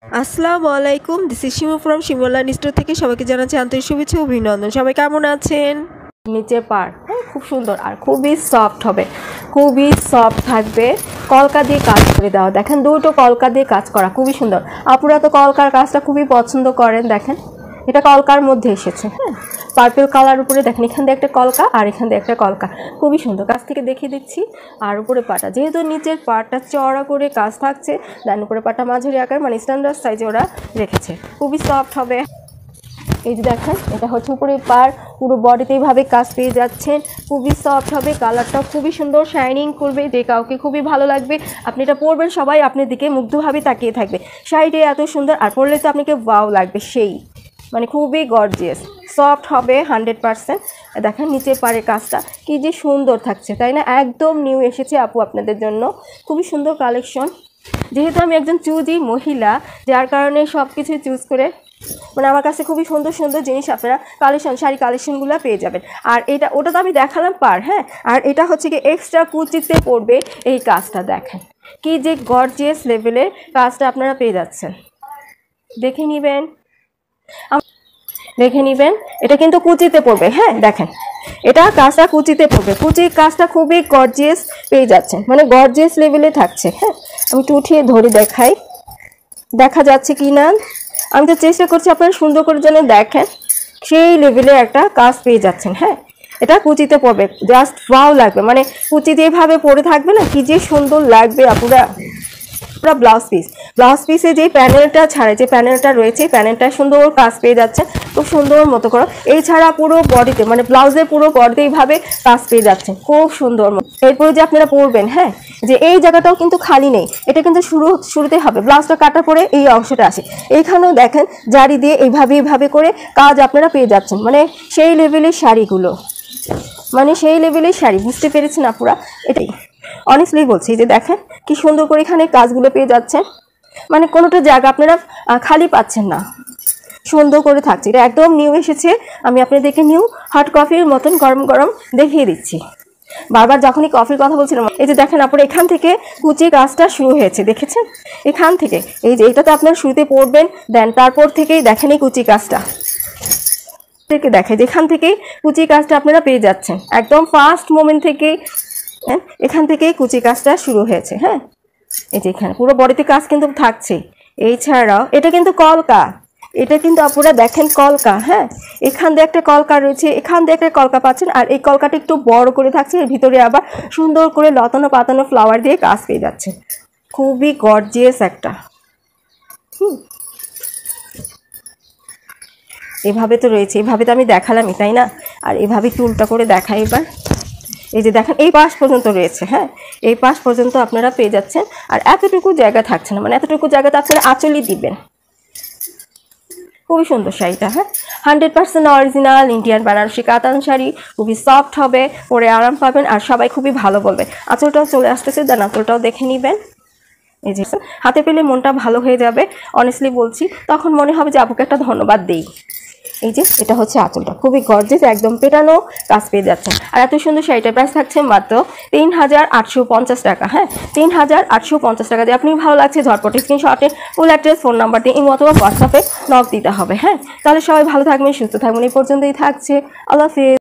আসসালামু আলাইকুম, this is Shimu from Shimulla store থেকে সবাইকে জানাচ্ছি আন্তরিক শুভেচ্ছা ও অভিনন্দন। সবাই কেমন আছেন? নিচের পাড় খুব সুন্দর আর খুবই সফট হবে, খুবই সফট থাকবে। কলকা দিয়ে কাজ করে দেওয়া, দেখেন দুটো কলকা দিয়ে কাজ করা, খুবই সুন্দর। আপুরা তো কলকার কাজটা খুবই পছন্দ করেন। দেখেন এটা কলকার মধ্যে এসেছে, হ্যাঁ, পার্পল কালার উপরে দেখেন এখান দিয়ে একটা কলকা আর এখান দিয়ে একটা কলকা, খুবই সুন্দর। কাছ থেকে দেখিয়ে দিচ্ছি। আর উপরে পাটা, যেহেতু নিচের পাটটা চড়া করে কাজ থাকছে, দেন উপরে পাটা মাঝারি আকার মানে স্ট্যান্ডার্ড সাইজে ওরা রেখেছে, খুবই সফট হবে। এই যে দেখেন এটা হচ্ছে উপরে পার, পুরো বডিতে এইভাবে কাজ পেয়ে যাচ্ছেন, খুবই সফট হবে। কালারটা খুবই সুন্দর, শাইনিং করবে, যে কাউকে খুবই ভালো লাগবে। আপনি এটা পরবেন, সবাই আপনার দিকে মুগ্ধভাবে তাকিয়ে থাকবে। শাড়িটা এত সুন্দর, আর পরলে তো আপনাকে ওয়াও লাগবে, সেই মানে খুবই গর্জিয়াস, সফট হবে 100%। দেখেন নিচে পাড়ের কাজটা কি যে সুন্দর থাকছে, তাই না? একদম নিউ এসেছে আপু আপনাদের জন্য, খুবই সুন্দর কালেকশন। যেহেতু আমি একজন চুজি মহিলা, যার কারণে সব কিছু চুজ করে মানে আমার কাছে খুবই সুন্দর সুন্দর জিনিস আপনারা কালেকশন, শাড়ি কালেকশনগুলো পেয়ে যাবেন। আর এটা ওটা তো আমি দেখালাম পার, হ্যাঁ, আর এটা হচ্ছে কি এক্সট্রা কুচিতে পড়বে এই কাজটা। দেখেন কি যে গর্জিয়াস লেভেলের কাজটা আপনারা পেয়ে যাচ্ছেন, দেখে নেবেন, দেখে নেবেন। এটা কিন্তু কুচিতে পড়বে, হ্যাঁ, দেখেন এটা কাজটা কুচিতে পড়বে, কুচির কাজটা খুবই গর্জিয়াস পেয়ে যাচ্ছেন, মানে গর্জিয়াস লেভেলে থাকছে। হ্যাঁ, আমি একটু উঠিয়ে ধরে দেখাই, দেখা যাচ্ছে কি না? আমি তো চেষ্টা করছি আপনারা সুন্দর করে যেন দেখেন, সেই লেভেলে একটা কাজ পেয়ে যাচ্ছেন। হ্যাঁ, এটা কুচিতে পড়বে, জাস্ট ওয়াও লাগবে, মানে কুচি যেভাবে পরে থাকবে না, কি যে সুন্দর লাগবে আপুরা। পুরো ব্লাউজ পিসে যে প্যানেলটা ছাড়ে, যে প্যানেলটা রয়েছে, প্যানেলটা সুন্দর কাজ পেয়ে যাচ্ছে খুব সুন্দর মতো করে। এছাড়া পুরো বডিতে মানে ব্লাউজের পুরো বডিতে এইভাবে কাজ পেয়ে যাচ্ছে খুব সুন্দর। এরপরে যে আপনারা পরবেন, হ্যাঁ, যে এই জায়গাটাও কিন্তু খালি নেই, এটা কিন্তু শুরুতে হবে। ব্লাউজটা কাটার পরে এই অংশটা আসে, এইখানেও দেখেন জারি দিয়ে এইভাবে করে কাজ আপনারা পেয়ে যাচ্ছেন, মানে সেই লেভেলের শাড়িগুলো, মানে সেই লেভেলের শাড়ি, বুঝতে পেরেছেন আপুরা? এটাই অনেস্টলি বলছি, যে দেখেন কি সুন্দর করে এখানে কাজগুলো পেয়ে যাচ্ছেন, মানে কোনোটা জায়গা আপনারা খালি পাচ্ছেন না, সুন্দর করে থাকছে। এটা একদম নিউ এসেছে, আমি আপনাদেরকে নিউ হট কফির মতন গরম গরম দেখিয়ে দিচ্ছি। বারবার যখনই কফির কথা বলছিলাম, এই যে দেখেন আপনারা এখান থেকে কুচি কাজটা শুরু হয়েছে, দেখেছেন? এখান থেকে এই যে এটা তো আপনারা শুরুতে পরবেন, দেন তারপর থেকেই দেখেন এই কুচি কাজটা দেখে, যেখান থেকে কুচি কাজটা আপনারা পেয়ে যাচ্ছেন একদম ফার্স্ট মোমেন্ট থেকেই, এখান থেকেই কুচি কাজটা শুরু হয়েছে। হ্যাঁ, এই যে এখানে পুরো বডিতে কাজ কিন্তু থাকছে। এছাড়াও এটা কিন্তু কলকা, এটা কিন্তু আপনারা দেখেন কলকা, হ্যাঁ, এখান দিয়ে একটা কলকা রয়েছে, এখান দিয়ে একটা কলকা পাচ্ছেন, আর এই কলকাটা একটু বড় করে থাকছে, এর ভিতরে আবার সুন্দর করে লতানো পাতানো ফ্লাওয়ার দিয়ে কাজ পেয়ে যাচ্ছে, খুবই গর্জিয়াস একটা। এভাবে তো রয়েছে, এভাবে তো আমি দেখালামই, তাই না? আর এভাবে একটু উল্টা করে দেখাই এবার। এই যে দেখেন এই পাশ পর্যন্ত রয়েছে, হ্যাঁ, এই পাশ পর্যন্ত আপনারা পেয়ে যাচ্ছেন। আর এতটুকু জায়গা থাকছে না, মানে এতটুকু জায়গাতে আপনারা আঁচলই দিবেন। খুবই সুন্দর শাড়িটা, হ্যাঁ, 100% অরিজিনাল ইন্ডিয়ান বেনারসি কাতান শাড়ি, খুবই সফট হবে, পরে আরাম পাবেন, আর সবাই খুবই ভালো বলবে। আঁচলটাও চলে আসতেছে, দেন আঁচলটাও দেখে নেবেন। এই যে হাতে পেলে মনটা ভালো হয়ে যাবে, অনেস্টলি বলছি, তখন মনে হবে যে আপুকে একটা ধন্যবাদ দেই। এই যে এটা হচ্ছে আঁচলটা, খুবই গর্জিয়াস, একদম পেটানো কাজ পেয়ে যাচ্ছেন। আর এত সুন্দর শাড়িটার প্রাইস থাকছে মাত্র 3850 টাকা। হ্যাঁ, 3850 টাকা দিয়ে আপনি ভালো লাগছে ঝটপট স্ক্রিনশটে ফুল অ্যাড্রেস, ফোন নাম্বার দিয়ে ইমো অথবা হোয়াটসঅ্যাপে নক দিতে হবে। হ্যাঁ, তাহলে সবাই ভালো থাকবেন, সুস্থ থাকবেন। এই পর্যন্তই থাকছে, আল্লাহ হাফেজ।